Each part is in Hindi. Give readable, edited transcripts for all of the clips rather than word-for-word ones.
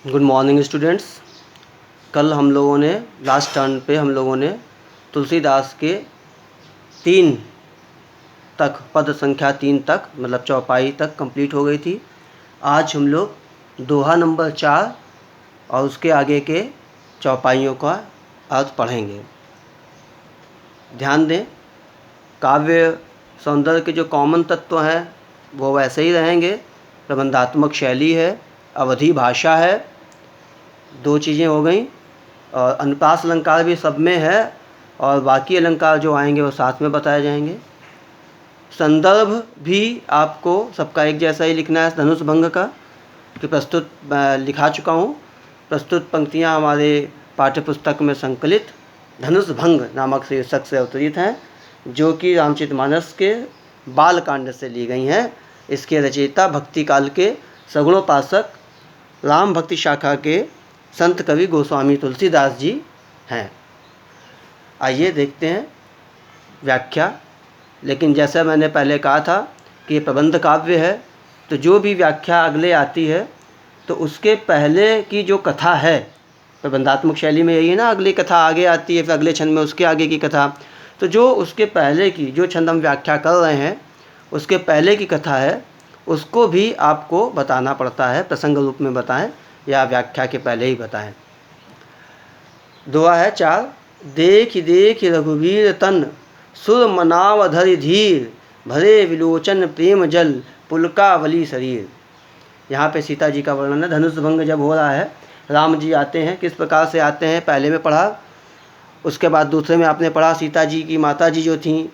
Good morning students. कल हम लोगों ने लास्ट टर्न पे हम लोगों ने तुलसीदास के 3 तक पद संख्या 3 तक मतलब चौपाई तक कंप्लीट हो गई थी। आज हम लोग दोहा नंबर 4 और उसके आगे के चौपाइयों का अर्थ पढ़ेंगे। ध्यान दें, काव्य सौंदर्य के जो कॉमन तत्व हैं वो वैसे ही रहेंगे। प्रबंधात्मक शैली है, अवधि भाषा है, 2 चीज़ें हो गई, और अनुप्रास अलंकार भी सब में है और बाकी अलंकार जो आएंगे वो साथ में बताए जाएंगे। संदर्भ भी आपको सबका एक जैसा ही लिखना है। धनुष भंग का कि प्रस्तुत लिखा चुका हूँ। प्रस्तुत पंक्तियाँ हमारे पाठ्यपुस्तक में संकलित धनुष भंग नामक शीर्षक से अवतरित हैं, जो कि रामचरितमानस के बालकांड से ली गई हैं। इसके रचयिता भक्ति काल के सगुणोपासक राम भक्ति शाखा के संत कवि गोस्वामी तुलसीदास जी हैं। आइए देखते हैं व्याख्या। लेकिन जैसा मैंने पहले कहा था कि ये प्रबंध काव्य है, तो जो भी व्याख्या अगले आती है तो उसके पहले की जो कथा है, प्रबंधात्मक शैली में यही है ना, अगली कथा आगे आती है, फिर अगले छंद में उसके आगे की कथा। तो जो उसके पहले की जो छंद हम व्याख्या कर रहे हैं उसके पहले की कथा है, उसको भी आपको बताना पड़ता है, प्रसंग रूप में बताएं या व्याख्या के पहले ही बताएं। दोहा है 4। देख देख रघुवीर तन सुर मनाव धरि धीर, भरे विलोचन प्रेम जल पुलकावली शरीर। यहाँ पे सीता जी का वर्णन है। धनुष भंग जब हो रहा है, राम जी आते हैं, किस प्रकार से आते हैं पहले में पढ़ा। उसके बाद दूसरे में आपने पढ़ा सीता जी की माता जी जो थीं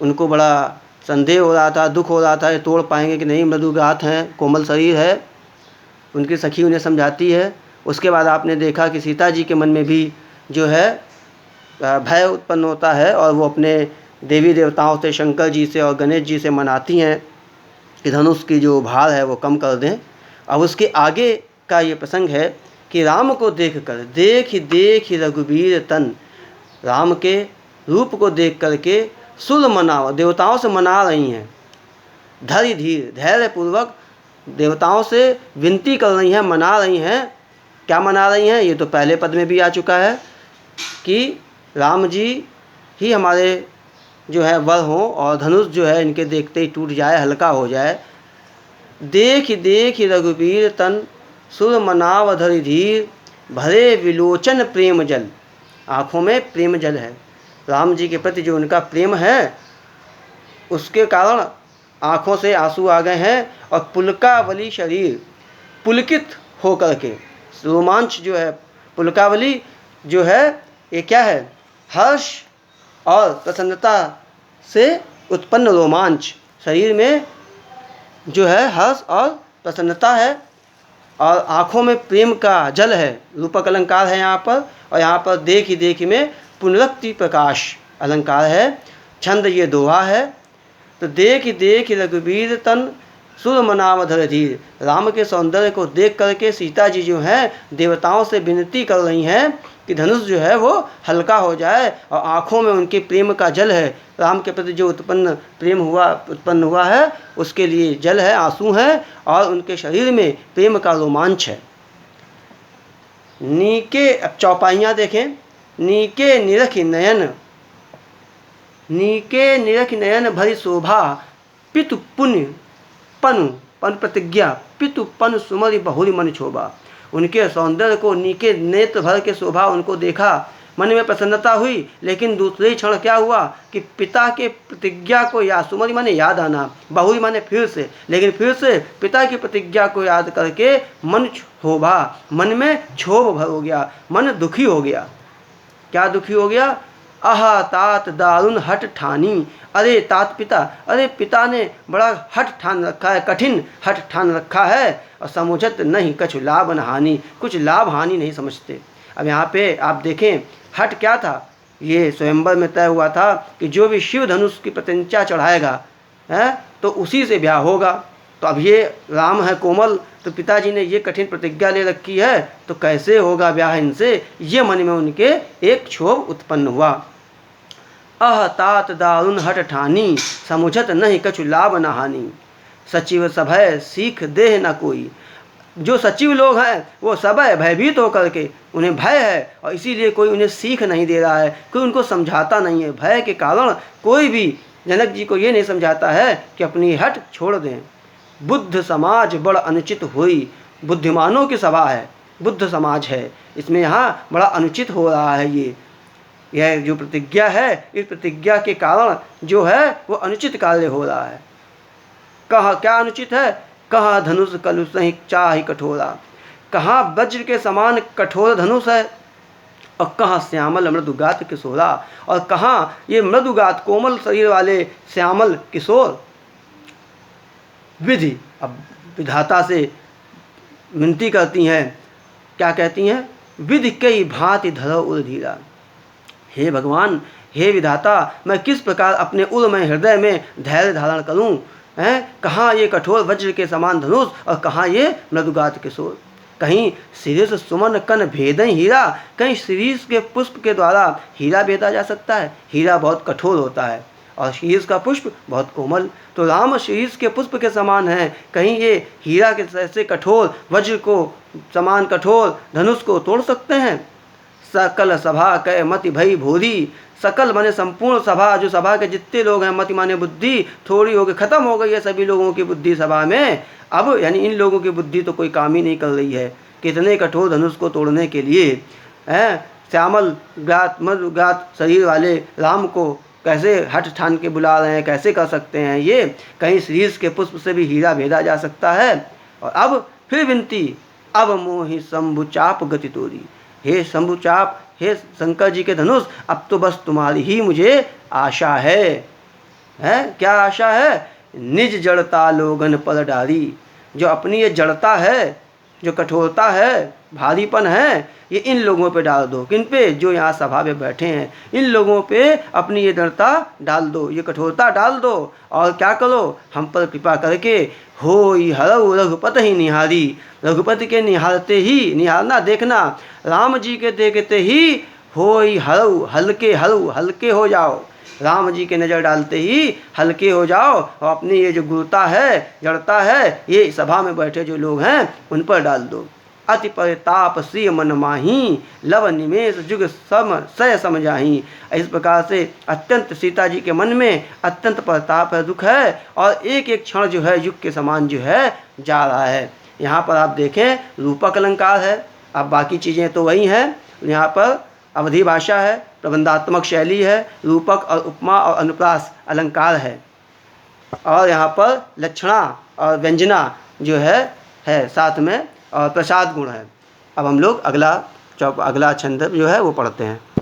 उनको बड़ा संदेह हो रहा था, दुख हो रहा था, ये तोड़ पाएंगे कि नहीं, मृदुगात हैं, कोमल शरीर है। उनकी सखी उन्हें समझाती है। उसके बाद आपने देखा कि सीता जी के मन में भी जो है भय उत्पन्न होता है और वो अपने देवी देवताओं से, शंकर जी से और गणेश जी से मनाती हैं कि धनुष की जो भार है वो कम कर दें। अब उसके आगे का ये प्रसंग है कि राम को देख कर, देख देख रघुवीर तन, राम के रूप को देख करके सुर मनाव, देवताओं से मना रही हैं। धैर्य धीर, धैर्य पूर्वक देवताओं से विनती कर रही हैं, मना रही हैं। क्या मना रही हैं? ये तो पहले पद में भी आ चुका है कि राम जी ही हमारे जो है वर हों और धनुष जो है इनके देखते ही टूट जाए, हल्का हो जाए। देख देख रघुवीर तन सुर मनाव धरि धीर, भरे विलोचन प्रेम जल। आँखों में प्रेम जल है, राम जी के प्रति जो उनका प्रेम है उसके कारण आँखों से आंसू आ गए हैं। और पुलकावली शरीर, पुलकित होकर के, रोमांच जो है, पुलकावली जो है ये क्या है? हर्ष और प्रसन्नता से उत्पन्न रोमांच। शरीर में जो है हर्ष और प्रसन्नता है और आँखों में प्रेम का जल है, रूपक अलंकार है यहाँ पर। और यहाँ पर देख ही देख में पुनरुक्ति प्रकाश अलंकार है। छंद ये दोहा है। तो देख देख रघुवीर तन सुर मनाव धरि धीर, राम के सौंदर्य को देख करके सीता जी जो हैं देवताओं से विनती कर रही हैं कि धनुष जो है वो हल्का हो जाए। और आँखों में उनके प्रेम का जल है, राम के प्रति जो उत्पन्न हुआ है उसके लिए जल है, आंसू हैं, और उनके शरीर में प्रेम का रोमांच है। नीके, अब चौपाइयाँ देखें। नीके निरख नयन, नीके निरख नयन भरी शोभा, पितु पुण्य पनु पन प्रतिज्ञा, पितु पन सुमरि बहुरी मन शोभा। उनके सौंदर्य को, नीके नेत्र भर के शोभा उनको देखा, मन में प्रसन्नता हुई। लेकिन दूसरे क्षण क्या हुआ कि पिता के प्रतिज्ञा को याद, सुमरि माने याद आना, बहुरी माने फिर से, लेकिन फिर से पिता की प्रतिज्ञा को याद करके मन क्षोभा, मन में क्षोभ भर हो गया, मन दुखी हो गया। क्या दुखी हो गया? आहा तात दारुण हट ठानी, अरे तात पिता, अरे पिता ने बड़ा हट ठान रखा है, कठिन हट ठान रखा है। और समुझत नहीं कछु लाभ न हानि, कुछ लाभ हानि नहीं समझते। अब यहाँ पे आप देखें, हट क्या था? ये स्वयंवर में तय हुआ था कि जो भी शिव धनुष की प्रत्यंचा चढ़ाएगा है तो उसी से ब्याह होगा। तो अब ये राम है कोमल, तो पिताजी ने ये कठिन प्रतिज्ञा ले रखी है, तो कैसे होगा ब्याह इनसे? ये मन में उनके एक क्षोभ उत्पन्न हुआ। अह तात दारुण हट ठानी, समुझत नहीं कछु लाभ न हानि, सचिव सभय सीख देह न कोई। जो सचिव लोग हैं वो सब है भयभीत होकर के, उन्हें भय है और इसीलिए कोई उन्हें सीख नहीं दे रहा है, कोई उनको समझाता नहीं है। भय के कारण कोई भी जनक जी को ये नहीं समझाता है कि अपनी हट छोड़ दें। बुद्ध समाज बड़ा अनुचित हुई, बुद्धिमानों की सभा है, बुद्ध समाज है, इसमें यहाँ बड़ा अनुचित हो रहा है। यह जो प्रतिज्ञा है, इस प्रतिज्ञा के कारण जो है वो अनुचित कार्य हो रहा है। कहाँ क्या अनुचित है? कहाँ धनुष कलुष नहीं चाहि कठोरा, कहाँ वज्र के समान कठोर धनुष है और कहाँ श्यामल मृदुगात किशोरा, और कहाँ ये मृदुगात कोमल शरीर वाले श्यामल किशोर। विधि, अब विधाता से विनती करती हैं, क्या कहती हैं? विधि कई भांति धरो उर धीरा। हे भगवान, हे विधाता, मैं किस प्रकार अपने उर्मय हृदय में धैर्य धारण करूं? कहाँ ये कठोर वज्र के समान धनुष और कहाँ ये मृदुगात किशोर। कहीं शिरीष सुमन कन भेदन हीरा, कहीं शिरीष के पुष्प के द्वारा हीरा भेदा जा सकता है। हीरा बहुत कठोर होता है और शिरीष का पुष्प बहुत कोमल, तो राम शिरीष के पुष्प के समान हैं। कहीं ये हीरा के जैसे कठोर वज्र को समान कठोर धनुष को तोड़ सकते हैं। सकल सभा कै मति भई भोरी, सकल माने संपूर्ण सभा, जो सभा के जितने लोग हैं, मति माने बुद्धि थोड़ी हो गई, खत्म हो गई है सभी लोगों की बुद्धि सभा में। अब यानी इन लोगों की बुद्धि तो कोई काम ही नहीं कर रही है कितने कठोर धनुष को तोड़ने के लिए। श्यामल गात मृदुगात शरीर वाले राम को कैसे हट ठान के बुला रहे हैं, कैसे कर सकते हैं ये? कहीं शीर्ष के पुष्प से भी हीरा भेदा जा सकता है। और अब फिर विनती, अब मोहि शंभु चाप गति तोरी। हे शंभु चाप, हे शंकर जी के धनुष, अब तो बस तुम्हारी ही मुझे आशा है। क्या आशा है? निज जड़ता लोगन पर डारी। जो अपनी ये जड़ता है, जो कठोरता है, भारीपन है, ये इन लोगों पे डाल दो। किन पे? जो यहाँ सभा में बैठे हैं, इन लोगों पे अपनी ये दृढ़ता डाल दो, ये कठोरता डाल दो। और क्या करो? हम पर कृपा करके होई हरऊ रघुपति ही निहारी। रघुपति के निहारते ही, निहारना देखना, राम जी के देखते ही होई हरऊ, हल्के हरऊ, हल्के हो जाओ। राम जी के नज़र डालते ही हल्के हो जाओ और अपनी ये जो गुरुता है, जड़ता है, ये सभा में बैठे जो लोग हैं उन पर डाल दो। अति परिताप श्री मन माही, लव निमेष जुग सम सय समझाही। इस प्रकार से अत्यंत सीता जी के मन में अत्यंत परिताप है, दुख है, और एक एक क्षण जो है युग के समान जो है जा रहा है। यहाँ पर आप देखें रूपक अलंकार है, अब बाकी चीज़ें तो वही हैं। यहाँ पर अवधि भाषा है, प्रबंधात्मक शैली है, रूपक और उपमा और अनुप्रास अलंकार है, और यहाँ पर लक्षणा और व्यंजना जो है साथ में, और प्रसाद गुण है। अब हम लोग अगला छंद जो है वो पढ़ते हैं।